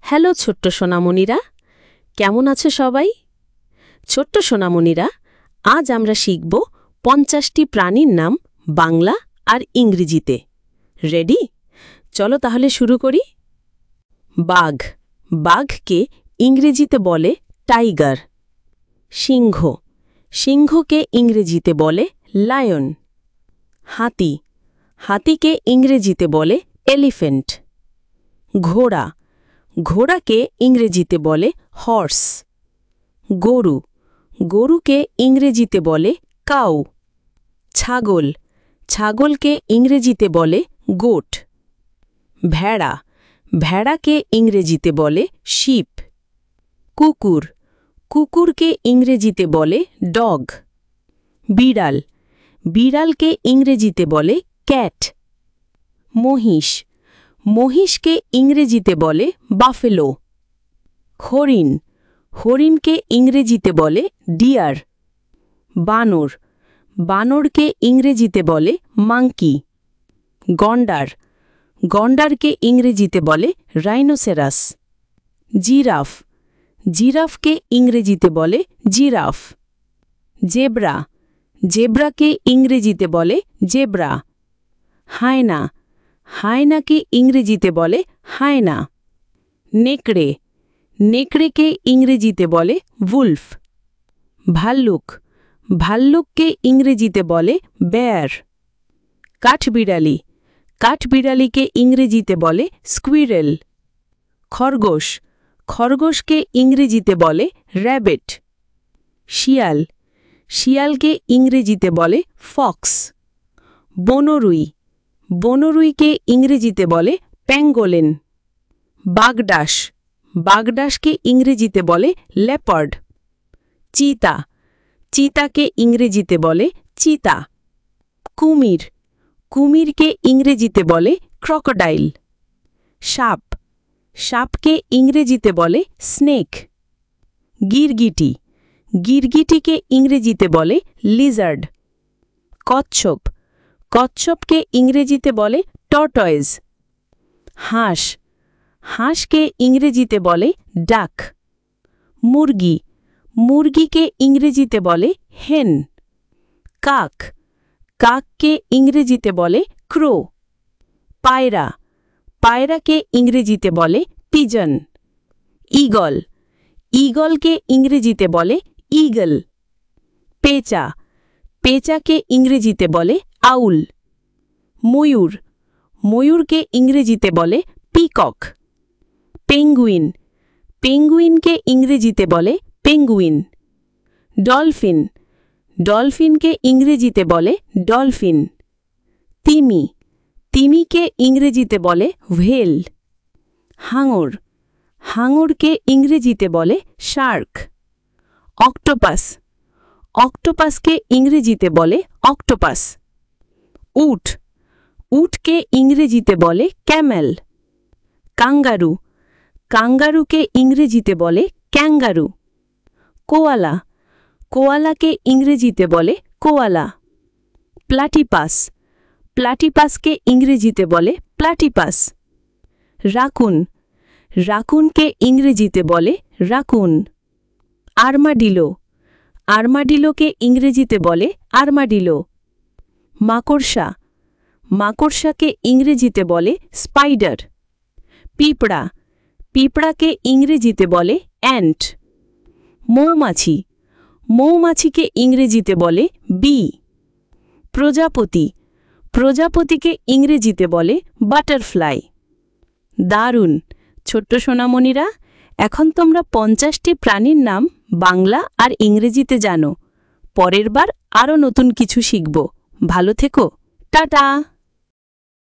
Hello ছোট্ট সোনামণিরা, কেমন আছে সবাই? ছোট্ট সোনামণিরা, আজ আমরা শিখব ৫০টি প্রাণীর নাম বাংলা আর ইংরেজিতে। রেডি? চলো তাহলে শুরু করি। বাঘ, বাঘকে ইংরেজিতে বলে টাইগার। সিংহ, সিংহকে ইংরেজিতে বলে লায়ন। হাতি, হাতিকে ইংরেজিতে বলে এলিফ্যান্ট। ঘোড়া, ঘোড়াকে ইংরেজিতে বলে হর্স। গরু, গরুকে ইংরেজিতে বলে কাউ। ছাগল, ছাগলকে ইংরেজিতে বলে গোট। ভেড়া, ভেড়াকে ইংরেজিতে বলে শিপ। কুকুর, কুকুরকে ইংরেজিতে বলে ডগ। বিড়াল, বিড়ালকে ইংরেজিতে বলে ক্যাট। মহিষ, মহিষকে ইংরেজিতে বলে বাফেলো। হরিণ, হরিণকে ইংরেজিতে বলে ডিয়ার। বানর, বানরকে ইংরেজিতে বলে মাঙ্কি। গন্ডার, গন্ডারকে ইংরেজিতে বলে রাইনোসেরাস। জিরাফ, জিরাফকে ইংরেজিতে বলে জিরাফ। জেব্রা, জেব্রাকে ইংরেজিতে বলে জেব্রা। হায়না, হায়নাকে ইংরেজিতে বলে হায়না। নেকড়ে, নেকড়েকে ইংরেজিতে বলে ভুলফ। ভাল্লুক, ভাল্লুককে ইংরেজিতে বলে বেয়ার। কাঠবিড়ালি, কাঠবিড়ালিকে ইংরেজিতে বলে স্কুইরেল। খরগোশ, খরগোশকে ইংরেজিতে বলে র্যাবিট। শিয়াল, শিয়ালকে ইংরেজিতে বলে ফক্স। বনরুই, বনরুইকে ইংরেজিতে বলে প্যাঙ্গোলিন। বাগডাস, বাগডাসকে ইংরেজিতে বলে লেপার্ড। চিতা, চিতাকে ইংরেজিতে বলে চিতা। কুমির, কুমিরকে ইংরেজিতে বলে ক্রকোডাইল। সাপ, সাপকে ইংরেজিতে বলে স্নেক। গিরগিটি, গিরগিটিকে ইংরেজিতে বলে লিজার্ড। কচ্ছপ, কচ্ছপকে ইংরেজিতে বলে টর্টয়েজ। হাঁস, হাঁসকে ইংরেজিতে বলে ডাক। মুরগি, মুরগিকে ইংরেজিতে বলে হেন। কাক, কাককে ইংরেজিতে বলে ক্রো। পায়রা, পায়রাকে ইংরেজিতে বলে পিজন। ঈগল, ঈগলকে ইংরেজিতে বলে ঈগল। পেঁচা, পেঁচাকে ইংরেজিতে বলে আউল। ময়ূর, ময়ূরকে ইংরেজিতে বলে পিকক। পেঙ্গুইন, পেঙ্গুইনকে ইংরেজিতে বলে পেঙ্গুইন। ডলফিন, ডলফিনকে ইংরেজিতে বলে ডলফিন। তিমি, তিমিকে ইংরেজিতে বলে ভেল। হাঙর, হাঙরকে ইংরেজিতে বলে শার্ক। অক্টোপাস, অক্টোপাসকে ইংরেজিতে বলে অক্টোপাস। উট, উটকে ইংরেজিতে বলে ক্যামেল। কাঙ্গারু, কাঙ্গারুকে ইংরেজিতে বলে ক্যাঙ্গারু। কোয়ালা, কোয়ালাকে ইংরেজিতে বলে কোয়ালা। প্লাটিপাস, প্লাটিপাসকে ইংরেজিতে বলে প্লাটিপাস। রাকুন, রাকুনকে ইংরেজিতে বলে রাকুন। আর্মাডিলো, আর্মাডিলোকে ইংরেজিতে বলে আর্মাডিলো। মাকড়সা, মাকড়সাকে ইংরেজিতে বলে স্পাইডার। পিঁপড়া, পিঁপড়াকে ইংরেজিতে বলে অ্যান্ট। মৌমাছি, মৌমাছিকে ইংরেজিতে বলে বি। প্রজাপতি, প্রজাপতিকে ইংরেজিতে বলে বাটারফ্লাই। দারুণ ছোট্ট সোনামণিরা, এখন তোমরা ৫০টি প্রাণীর নাম বাংলা আর ইংরেজিতে জানো। পরের বার আরও নতুন কিছু শিখব। ভালো থেকো। টাটা।